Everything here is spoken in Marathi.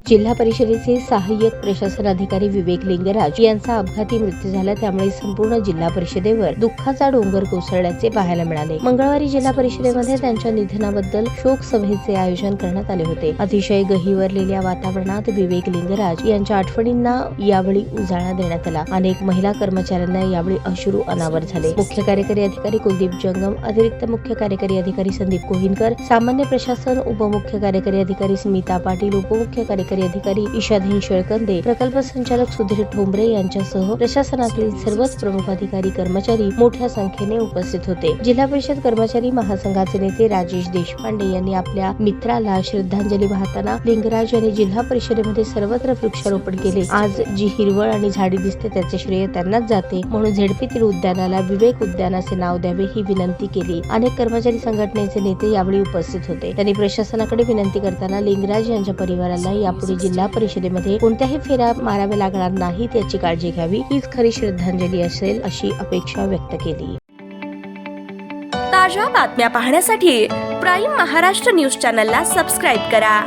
जिल्हा परिषदेचे सहाय्यक प्रशासन अधिकारी विवेक लिंगराज यांचा अपघाती मृत्यू झाला, त्यामुळे संपूर्ण जिल्हा परिषदेवर दुःखाचा डोंगर कोसळल्याचे पाहायला मिळाले। मंगळवारी जिल्हा परिषदेमध्ये त्यांच्या निधनाबद्दल शोक सभेचे आयोजन करण्यात आले होते। अतिशय गहिवरलेल्या वातावरणात विवेक लिंगराज यांच्या आठवणींना यावेळी उजाळा देण्यात आला। अनेक महिला कर्मचाऱ्यांना यावेळी अश्रू अनावर झाले। मुख्य कार्यकारी अधिकारी कुलदीप जंगम, अतिरिक्त मुख्य कार्यकारी अधिकारी संदीप कोहिनकर, सामान्य प्रशासन उपमुख्य कार्यकारी अधिकारी स्मिता पाटील, उपमुख्य कार्यकारी अधिकारी ईशाधीन शेळकंदे, प्रकल्प संचालक सुधीर ठोंबरे यांच्यासह प्रशासनातील सर्वच प्रमुख अधिकारी कर्मचारी मोठ्या संख्येने उपस्थित होते। जिल्हा परिषद कर्मचारी महासंघाचे नेते राजेश देशपांडे यांनी आपल्या मित्राला श्रद्धांजली वाहताना लिंगराज यांनी जिल्हा परिषदेमध्ये सर्वत्र वृक्षारोपण केले। आज जी हिरवळ आणि झाडी दिसते त्याचे श्रेय त्यांनाच जाते, म्हणून झेडपीतील उद्यानाला विवेक उद्यान असे नाव द्यावे ही विनंती केली। अनेक कर्मचारी संघटनेचे नेते यावेळी उपस्थित होते। त्यांनी प्रशासनाकडे विनंती करताना लिंगराज यांच्या परिवाराला यापुढे जिल्हा परिषदेमध्ये कोणत्याही फेऱ्या माराव्या लागणार नाहीत याची काळजी घ्यावी, हीच खरी श्रद्धांजली असेल अशी अपेक्षा व्यक्त केली। ताज्या बातम्या पाहण्यासाठी प्राईम महाराष्ट्र न्यूज चॅनलला सबस्क्राईब करा।